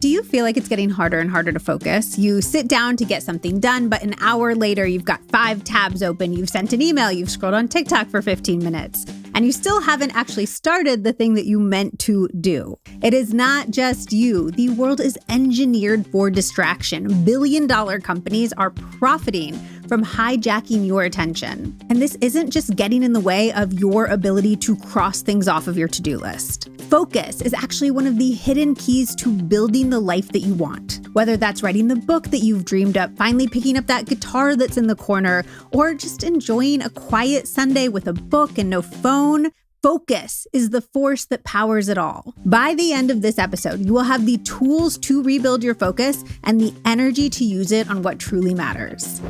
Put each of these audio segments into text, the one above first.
Do you feel like it's getting harder and harder to focus? You sit down to get something done, but an hour later, you've got 5 tabs open, you've sent an email, you've scrolled on TikTok for 15 minutes, and you still haven't actually started the thing that you meant to do. It is not just you. The world is engineered for distraction. Billion-dollar companies are profiting from hijacking your attention. And this isn't just getting in the way of your ability to cross things off of your to-do list. Focus is actually one of the hidden keys to building the life that you want. Whether that's writing the book that you've dreamed up, finally picking up that guitar that's in the corner, or just enjoying a quiet Sunday with a book and no phone, focus is the force that powers it all. By the end of this episode, you will have the tools to rebuild your focus and the energy to use it on what truly matters.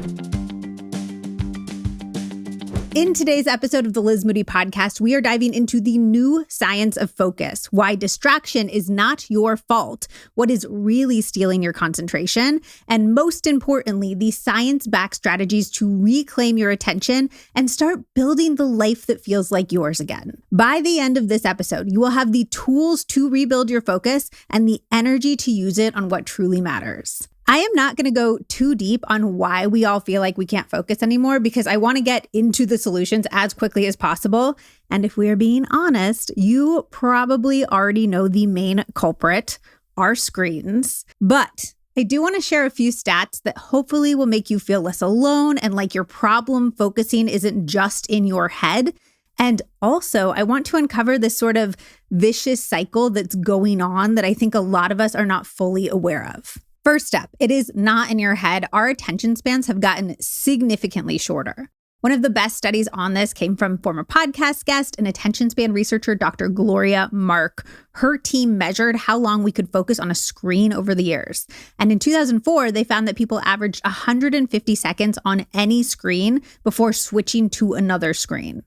In today's episode of the Liz Moody podcast, we are diving into the new science of focus, why distraction is not your fault, what is really stealing your concentration, and most importantly, the science-backed strategies to reclaim your attention and start building the life that feels like yours again. By the end of this episode, you will have the tools to rebuild your focus and the energy to use it on what truly matters. I am not going to go too deep on why we all feel like we can't focus anymore because I want to get into the solutions as quickly as possible. And if we are being honest, you probably already know the main culprit, our screens. But I do want to share a few stats that hopefully will make you feel less alone and like your problem focusing isn't just in your head. And also, I want to uncover this sort of vicious cycle that's going on that I think a lot of us are not fully aware of. First up, it is not in your head. Our attention spans have gotten significantly shorter. One of the best studies on this came from former podcast guest and attention span researcher, Dr. Gloria Mark. Her team measured how long we could focus on a screen over the years. And in 2004, they found that people averaged 150 seconds on any screen before switching to another screen.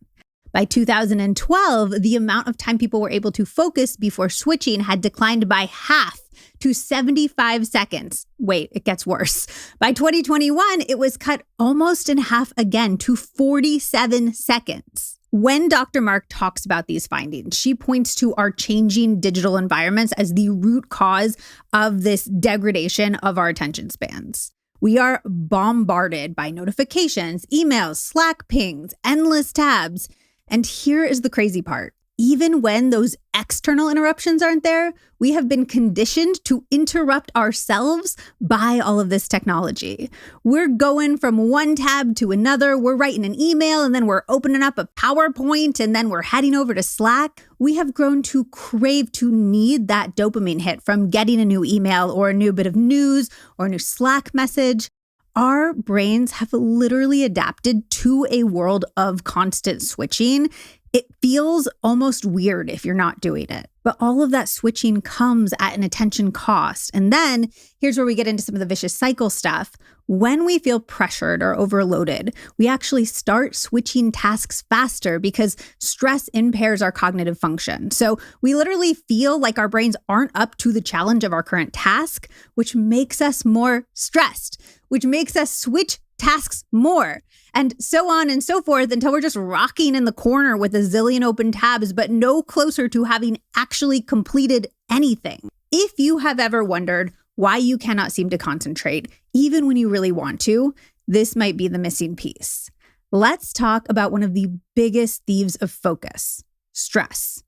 By 2012, the amount of time people were able to focus before switching had declined by half to 75 seconds. Wait, it gets worse. By 2021, it was cut almost in half again to 47 seconds. When Dr. Mark talks about these findings, she points to our changing digital environments as the root cause of this degradation of our attention spans. We are bombarded by notifications, emails, Slack pings, endless tabs. And here is the crazy part. Even when those external interruptions aren't there, we have been conditioned to interrupt ourselves by all of this technology. We're going from one tab to another. We're writing an email and then we're opening up a PowerPoint and then we're heading over to Slack. We have grown to crave, to need that dopamine hit from getting a new email or a new bit of news or a new Slack message. Our brains have literally adapted to a world of constant switching. It feels almost weird if you're not doing it. But all of that switching comes at an attention cost. And then here's where we get into some of the vicious cycle stuff. When we feel pressured or overloaded, we actually start switching tasks faster because stress impairs our cognitive function. So we literally feel like our brains aren't up to the challenge of our current task, which makes us more stressed, which makes us switch tasks more, and so on and so forth until we're just rocking in the corner with a zillion open tabs, but no closer to having actually completed anything. If you have ever wondered why you cannot seem to concentrate, even when you really want to, this might be the missing piece. Let's talk about one of the biggest thieves of focus, stress.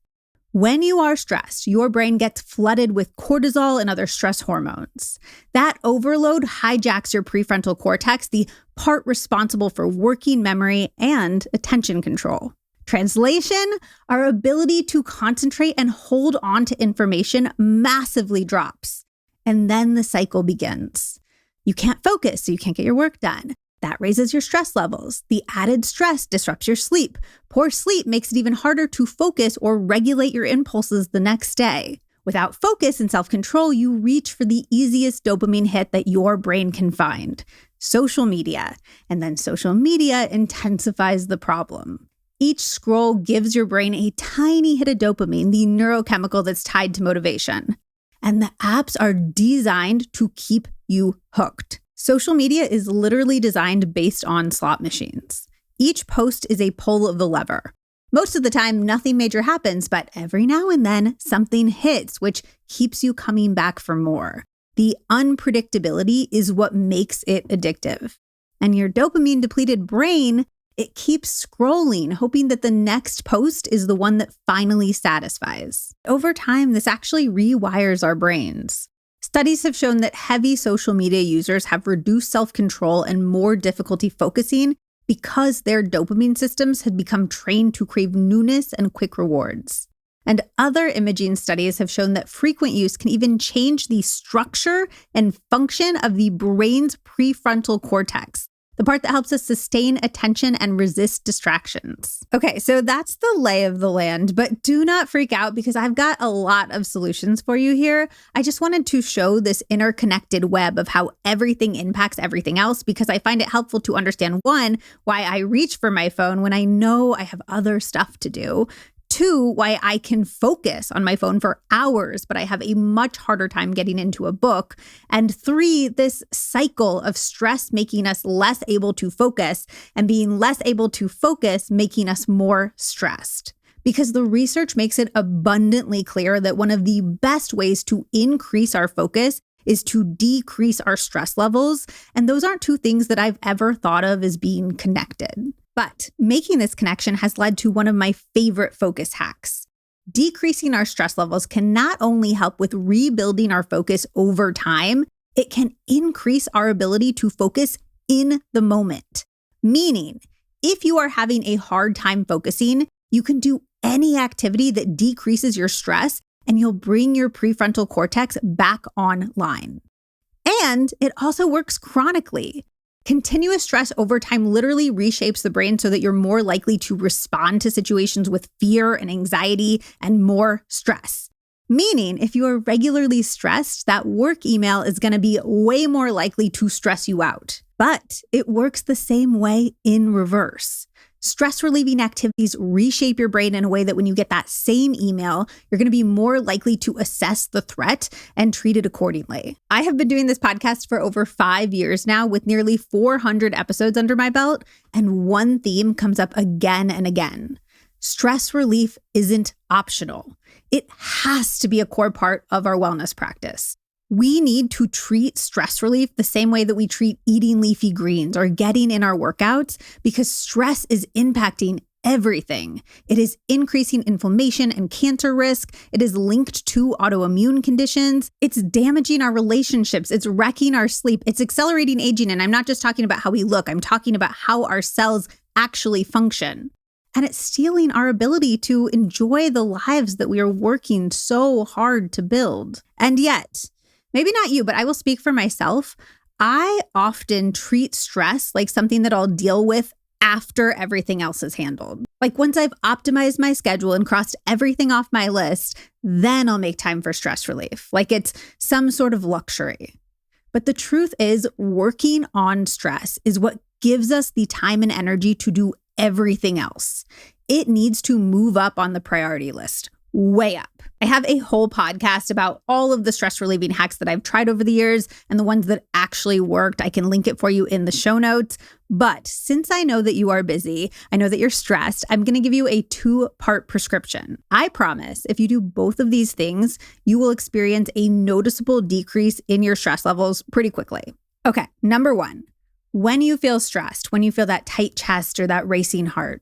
When you are stressed, your brain gets flooded with cortisol and other stress hormones. That overload hijacks your prefrontal cortex, the part responsible for working memory and attention control. Translation, our ability to concentrate and hold on to information massively drops. And then the cycle begins. You can't focus, so you can't get your work done. That raises your stress levels. The added stress disrupts your sleep. Poor sleep makes it even harder to focus or regulate your impulses the next day. Without focus and self-control, you reach for the easiest dopamine hit that your brain can find, social media. And then social media intensifies the problem. Each scroll gives your brain a tiny hit of dopamine, the neurochemical that's tied to motivation. And the apps are designed to keep you hooked. Social media is literally designed based on slot machines. Each post is a pull of the lever. Most of the time, nothing major happens, but every now and then something hits, which keeps you coming back for more. The unpredictability is what makes it addictive. And your dopamine depleted brain, it keeps scrolling, hoping that the next post is the one that finally satisfies. Over time, this actually rewires our brains. Studies have shown that heavy social media users have reduced self-control and more difficulty focusing because their dopamine systems had become trained to crave newness and quick rewards. And other imaging studies have shown that frequent use can even change the structure and function of the brain's prefrontal cortex, the part that helps us sustain attention and resist distractions. Okay, so that's the lay of the land, but do not freak out because I've got a lot of solutions for you here. I just wanted to show this interconnected web of how everything impacts everything else because I find it helpful to understand, one, why I reach for my phone when I know I have other stuff to do. Two, why I can focus on my phone for hours, but I have a much harder time getting into a book. And three, this cycle of stress making us less able to focus and being less able to focus making us more stressed. Because the research makes it abundantly clear that one of the best ways to increase our focus is to decrease our stress levels. And those aren't two things that I've ever thought of as being connected. But making this connection has led to one of my favorite focus hacks. Decreasing our stress levels can not only help with rebuilding our focus over time, it can increase our ability to focus in the moment. Meaning, if you are having a hard time focusing, you can do any activity that decreases your stress and you'll bring your prefrontal cortex back online. And it also works chronically. Continuous stress over time literally reshapes the brain so that you're more likely to respond to situations with fear and anxiety and more stress. Meaning, if you are regularly stressed, that work email is going to be way more likely to stress you out. But it works the same way in reverse. Stress-relieving activities reshape your brain in a way that when you get that same email, you're going to be more likely to assess the threat and treat it accordingly. I have been doing this podcast for over 5 years now with nearly 400 episodes under my belt, and one theme comes up again and again. Stress relief isn't optional. It has to be a core part of our wellness practice. We need to treat stress relief the same way that we treat eating leafy greens or getting in our workouts because stress is impacting everything. It is increasing inflammation and cancer risk. It is linked to autoimmune conditions. It's damaging our relationships. It's wrecking our sleep. It's accelerating aging. And I'm not just talking about how we look. I'm talking about how our cells actually function. And it's stealing our ability to enjoy the lives that we are working so hard to build. And yet, maybe not you, but I will speak for myself. I often treat stress like something that I'll deal with after everything else is handled. Like once I've optimized my schedule and crossed everything off my list, then I'll make time for stress relief. Like it's some sort of luxury. But the truth is, working on stress is what gives us the time and energy to do everything else. It needs to move up on the priority list, way up. I have a whole podcast about all of the stress relieving hacks that I've tried over the years and the ones that actually worked. I can link it for you in the show notes. But since I know that you are busy, I know that you're stressed, I'm going to give you a 2-part prescription. I promise if you do both of these things, you will experience a noticeable decrease in your stress levels pretty quickly. Okay, number 1, when you feel stressed, when you feel that tight chest or that racing heart,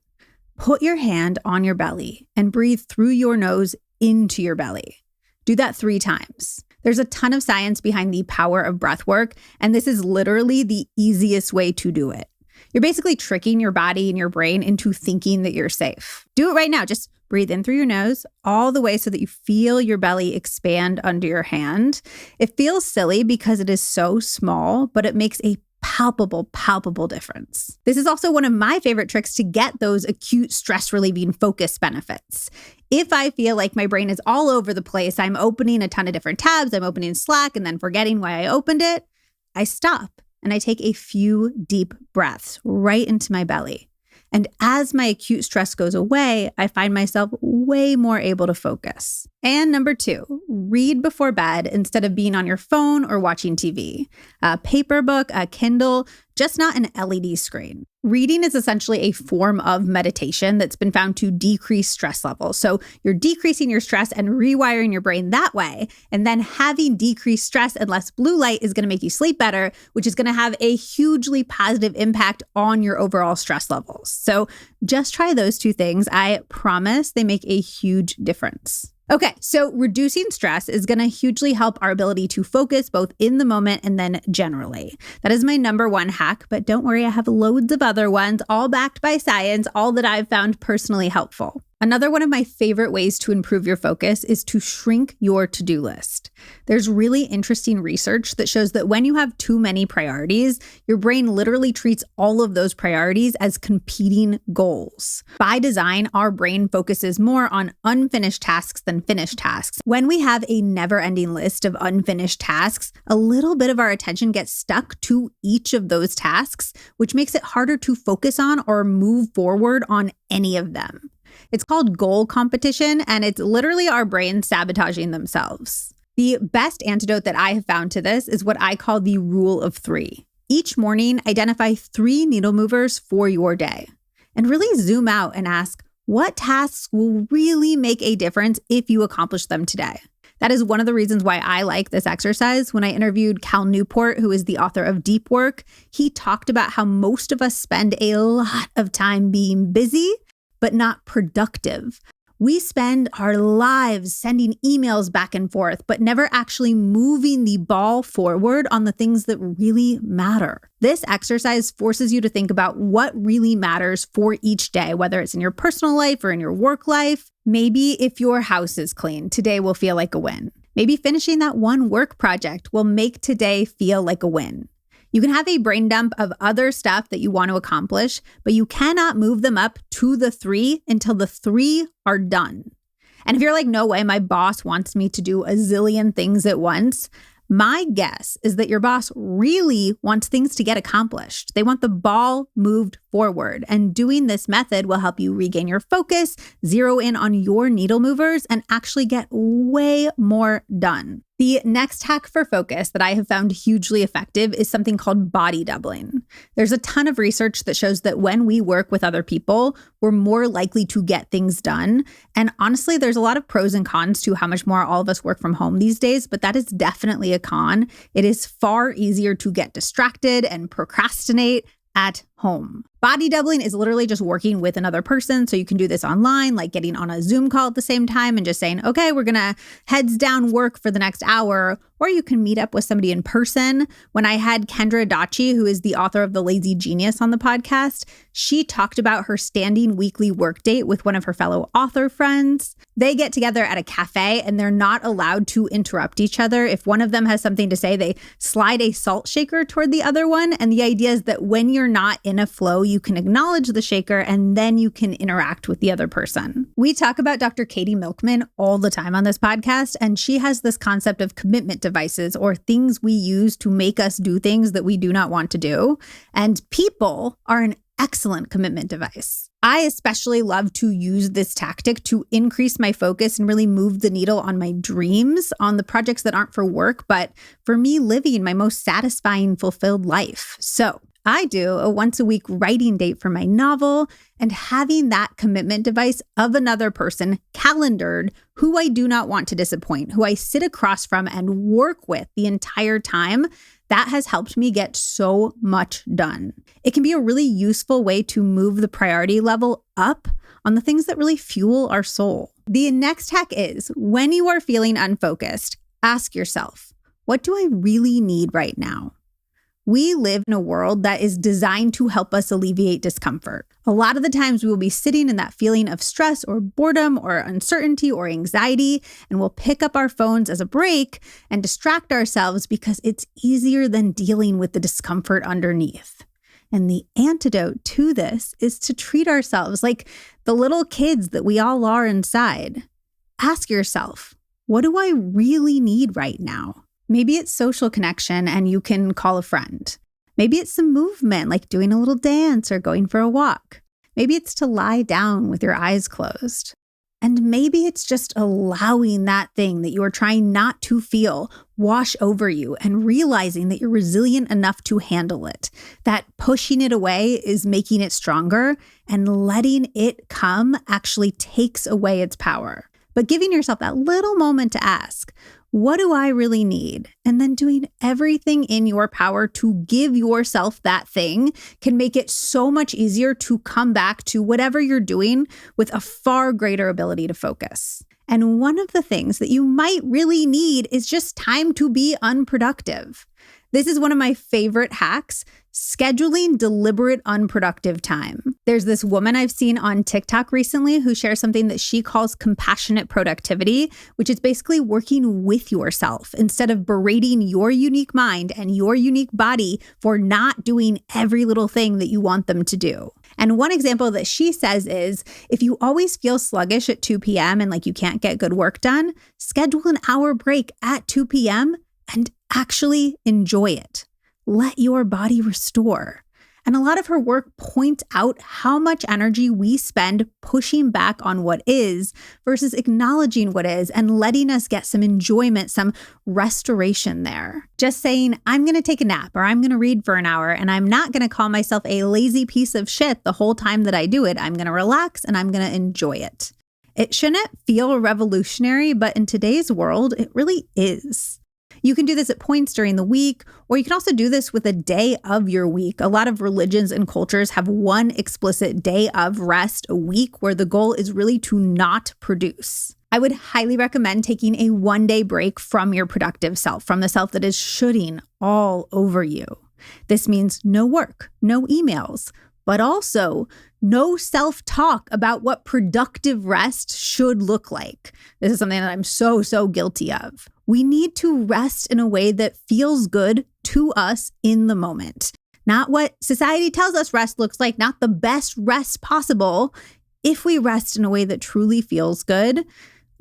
put your hand on your belly and breathe through your nose into your belly. Do that 3 times. There's a ton of science behind the power of breath work, and this is literally the easiest way to do it. You're basically tricking your body and your brain into thinking that you're safe. Do it right now. Just breathe in through your nose all the way so that you feel your belly expand under your hand. It feels silly because it is so small, but it makes a palpable difference. This is also one of my favorite tricks to get those acute stress relieving focus benefits. If I feel like my brain is all over the place, I'm opening a ton of different tabs, I'm opening Slack and then forgetting why I opened it, I stop and I take a few deep breaths right into my belly. And as my acute stress goes away, I find myself way more able to focus. And number 2, read before bed instead of being on your phone or watching TV. A paper book, a Kindle, just not an LED screen. Reading is essentially a form of meditation that's been found to decrease stress levels. So you're decreasing your stress and rewiring your brain that way. And then having decreased stress and less blue light is going to make you sleep better, which is going to have a hugely positive impact on your overall stress levels. So just try those two things. I promise they make a huge difference. Okay, so reducing stress is going to hugely help our ability to focus both in the moment and then generally. That is my number one hack, but don't worry, I have loads of other ones, all backed by science, all that I've found personally helpful. Another one of my favorite ways to improve your focus is to shrink your to-do list. There's really interesting research that shows that when you have too many priorities, your brain literally treats all of those priorities as competing goals. By design, our brain focuses more on unfinished tasks than finished tasks. When we have a never-ending list of unfinished tasks, a little bit of our attention gets stuck to each of those tasks, which makes it harder to focus on or move forward on any of them. It's called goal competition, and it's literally our brains sabotaging themselves. The best antidote that I have found to this is what I call the rule of 3. Each morning, identify 3 needle movers for your day and really zoom out and ask, what tasks will really make a difference if you accomplish them today? That is one of the reasons why I like this exercise. When I interviewed Cal Newport, who is the author of Deep Work, he talked about how most of us spend a lot of time being busy, but not productive. We spend our lives sending emails back and forth, but never actually moving the ball forward on the things that really matter. This exercise forces you to think about what really matters for each day, whether it's in your personal life or in your work life. Maybe if your house is clean, today will feel like a win. Maybe finishing that one work project will make today feel like a win. You can have a brain dump of other stuff that you want to accomplish, but you cannot move them up to the 3 until the 3 are done. And if you're like, no way, my boss wants me to do a zillion things at once, my guess is that your boss really wants things to get accomplished. They want the ball moved forward. And doing this method will help you regain your focus, zero in on your needle movers, and actually get way more done. The next hack for focus that I have found hugely effective is something called body doubling. There's a ton of research that shows that when we work with other people, we're more likely to get things done. And honestly, there's a lot of pros and cons to how much more all of us work from home these days, but that is definitely a con. It is far easier to get distracted and procrastinate at home. Body doubling is literally just working with another person. So you can do this online, like getting on a Zoom call at the same time and just saying, okay, we're going to heads down work for the next hour. Or you can meet up with somebody in person. When I had Kendra Dachi, who is the author of The Lazy Genius, on the podcast, she talked about her standing weekly work date with one of her fellow author friends. They get together at a cafe and they're not allowed to interrupt each other. If one of them has something to say, they slide a salt shaker toward the other one. And the idea is that when you're not in a flow, you can acknowledge the shaker and then you can interact with the other person. We talk about Dr. Katie Milkman all the time on this podcast, and she has this concept of commitment devices, or things we use to make us do things that we do not want to do. And people are an excellent commitment device. I especially love to use this tactic to increase my focus and really move the needle on my dreams, on the projects that aren't for work, but for me living my most satisfying, fulfilled life. So I do a once a week writing date for my novel, and having that commitment device of another person calendared who I do not want to disappoint, who I sit across from and work with the entire time, that has helped me get so much done. It can be a really useful way to move the priority level up on the things that really fuel our soul. The next hack is, when you are feeling unfocused, ask yourself, what do I really need right now? We live in a world that is designed to help us alleviate discomfort. A lot of the times we will be sitting in that feeling of stress or boredom or uncertainty or anxiety, and we'll pick up our phones as a break and distract ourselves because it's easier than dealing with the discomfort underneath. And the antidote to this is to treat ourselves like the little kids that we all are inside. Ask yourself, what do I really need right now? Maybe it's social connection and you can call a friend. Maybe it's some movement, like doing a little dance or going for a walk. Maybe it's to lie down with your eyes closed. And maybe it's just allowing that thing that you are trying not to feel wash over you and realizing that you're resilient enough to handle it. That pushing it away is making it stronger, and letting it come actually takes away its power. But giving yourself that little moment to ask, what do I really need? And then doing everything in your power to give yourself that thing can make it so much easier to come back to whatever you're doing with a far greater ability to focus. And one of the things that you might really need is just time to be unproductive. This is one of my favorite hacks, scheduling deliberate unproductive time. There's this woman I've seen on TikTok recently who shares something that she calls compassionate productivity, which is basically working with yourself instead of berating your unique mind and your unique body for not doing every little thing that you want them to do. And one example that she says is, if you always feel sluggish at 2 p.m. and like you can't get good work done, schedule an hour break at 2 p.m. and actually enjoy it. Let your body restore. And a lot of her work points out how much energy we spend pushing back on what is versus acknowledging what is and letting us get some enjoyment, some restoration there. Just saying, I'm going to take a nap or I'm going to read for an hour and I'm not going to call myself a lazy piece of shit the whole time that I do it. I'm going to relax and I'm going to enjoy it. It shouldn't feel revolutionary, but in today's world, it really is. You can do this at points during the week, or you can also do this with a day of your week. A lot of religions and cultures have one explicit day of rest a week where the goal is really to not produce. I would highly recommend taking a one-day break from your productive self, from the self that is shooting all over you. This means no work, no emails, but also no self-talk about what productive rest should look like. This is something that I'm so guilty of. We need to rest in a way that feels good to us in the moment. Not what society tells us rest looks like, not the best rest possible. If we rest in a way that truly feels good,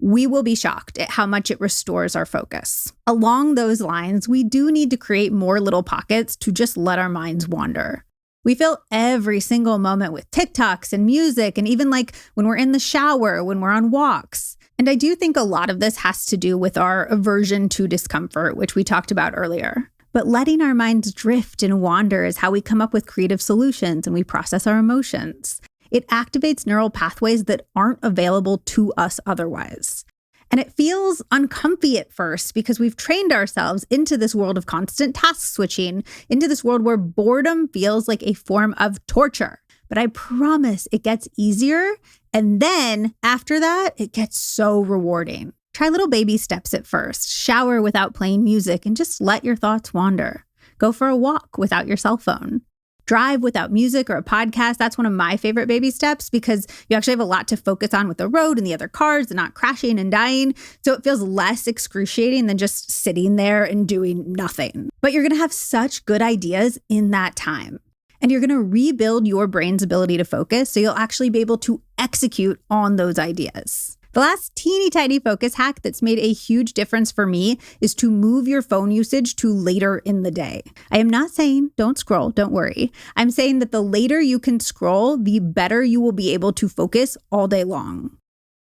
we will be shocked at how much it restores our focus. Along those lines, we do need to create more little pockets to just let our minds wander. We fill every single moment with TikToks and music, and even like when we're in the shower, when we're on walks. And I do think a lot of this has to do with our aversion to discomfort, which we talked about earlier. But letting our minds drift and wander is how we come up with creative solutions and we process our emotions. It activates neural pathways that aren't available to us otherwise. And it feels uncomfy at first because we've trained ourselves into this world of constant task switching, into this world where boredom feels like a form of torture. But I promise it gets easier. And then after that, it gets so rewarding. Try little baby steps at first. Shower without playing music and just let your thoughts wander. Go for a walk without your cell phone. Drive without music or a podcast. That's one of my favorite baby steps because you actually have a lot to focus on with the road and the other cars and not crashing and dying. So it feels less excruciating than just sitting there and doing nothing. But you're going to have such good ideas in that time. And you're going to rebuild your brain's ability to focus so you'll actually be able to execute on those ideas. The last teeny tiny focus hack that's made a huge difference for me is to move your phone usage to later in the day. I am not saying don't scroll, don't worry. I'm saying that the later you can scroll, the better you will be able to focus all day long.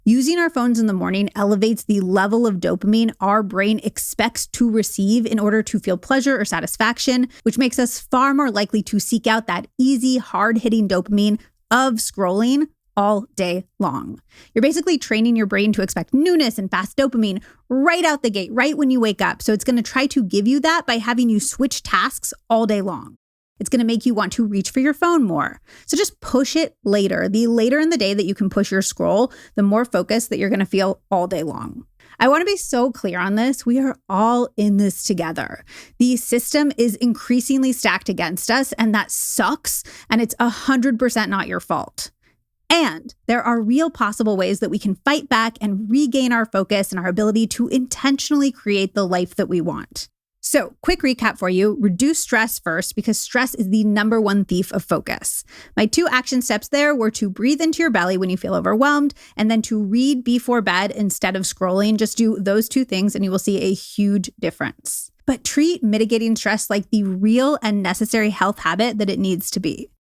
Using our phones in the morning elevates the level of dopamine our brain expects to receive in order to feel pleasure or satisfaction, which makes us far more likely to seek out that easy, hard-hitting dopamine of scrolling all day long. You're basically training your brain to expect newness and fast dopamine right out the gate, right when you wake up. So it's going to try to give you that by having you switch tasks all day long. It's going to make you want to reach for your phone more. So just push it later. The later in the day that you can push your scroll, the more focused that you're going to feel all day long. I want to be so clear on this. We are all in this together. The system is increasingly stacked against us, and that sucks. And it's 100% not your fault. And there are real possible ways that we can fight back and regain our focus and our ability to intentionally create the life that we want. So, quick recap for you. Reduce stress first because stress is the number one thief of focus. My 2 action steps there were to breathe into your belly when you feel overwhelmed and then to read before bed instead of scrolling. Just do those 2 things and you will see a huge difference. But treat mitigating stress like the real and necessary health habit that it needs to be.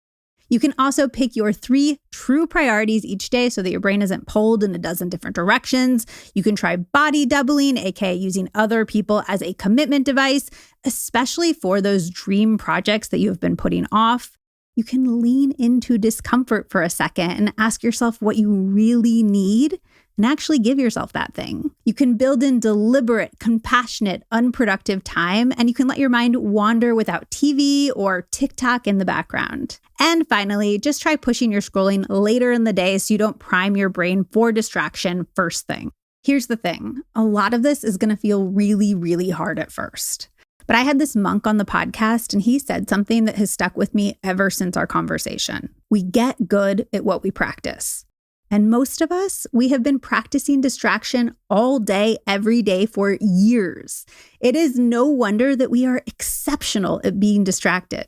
You can also pick your 3 true priorities each day so that your brain isn't pulled in a dozen different directions. You can try body doubling, aka using other people as a commitment device, especially for those dream projects that you have been putting off. You can lean into discomfort for a second and ask yourself what you really need and actually give yourself that thing. You can build in deliberate, compassionate, unproductive time, and you can let your mind wander without TV or TikTok in the background. And finally, just try pushing your scrolling later in the day so you don't prime your brain for distraction first thing. Here's the thing. A lot of this is going to feel really, really hard at first. But I had this monk on the podcast, and he said something that has stuck with me ever since our conversation. We get good at what we practice. And most of us, we have been practicing distraction all day, every day for years. It is no wonder that we are exceptional at being distracted.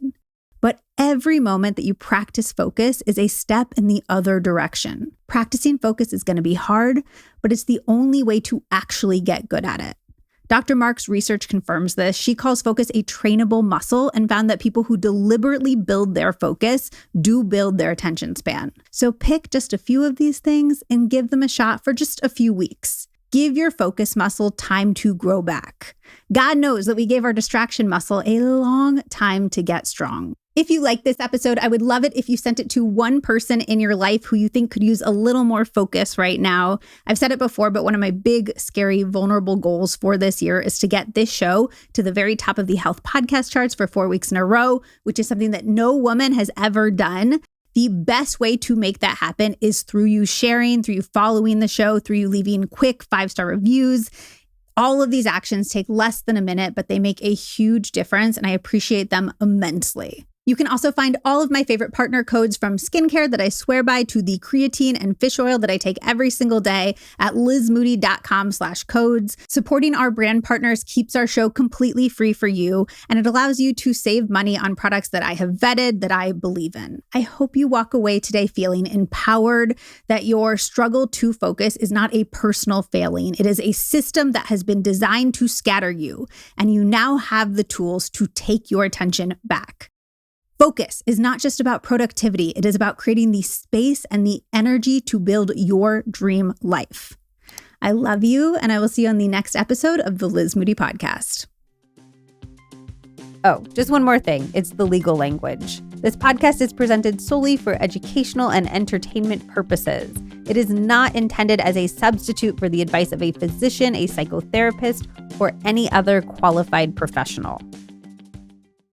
But every moment that you practice focus is a step in the other direction. Practicing focus is going to be hard, but it's the only way to actually get good at it. Dr. Mark's research confirms this. She calls focus a trainable muscle and found that people who deliberately build their focus do build their attention span. So pick just a few of these things and give them a shot for just a few weeks. Give your focus muscle time to grow back. God knows that we gave our distraction muscle a long time to get strong. If you like this episode, I would love it if you sent it to one person in your life who you think could use a little more focus right now. I've said it before, but one of my big, scary, vulnerable goals for this year is to get this show to the very top of the health podcast charts for 4 weeks in a row, which is something that no woman has ever done. The best way to make that happen is through you sharing, through you following the show, through you leaving quick 5-star reviews. All of these actions take less than a minute, but they make a huge difference, and I appreciate them immensely. You can also find all of my favorite partner codes from skincare that I swear by to the creatine and fish oil that I take every single day at lizmoody.com/codes. Supporting our brand partners keeps our show completely free for you, and it allows you to save money on products that I have vetted, that I believe in. I hope you walk away today feeling empowered, that your struggle to focus is not a personal failing. It is a system that has been designed to scatter you, and you now have the tools to take your attention back. Focus is not just about productivity. It is about creating the space and the energy to build your dream life. I love you, and I will see you on the next episode of the Liz Moody Podcast. Oh, just one more thing. It's the legal language. This podcast is presented solely for educational and entertainment purposes. It is not intended as a substitute for the advice of a physician, a psychotherapist, or any other qualified professional.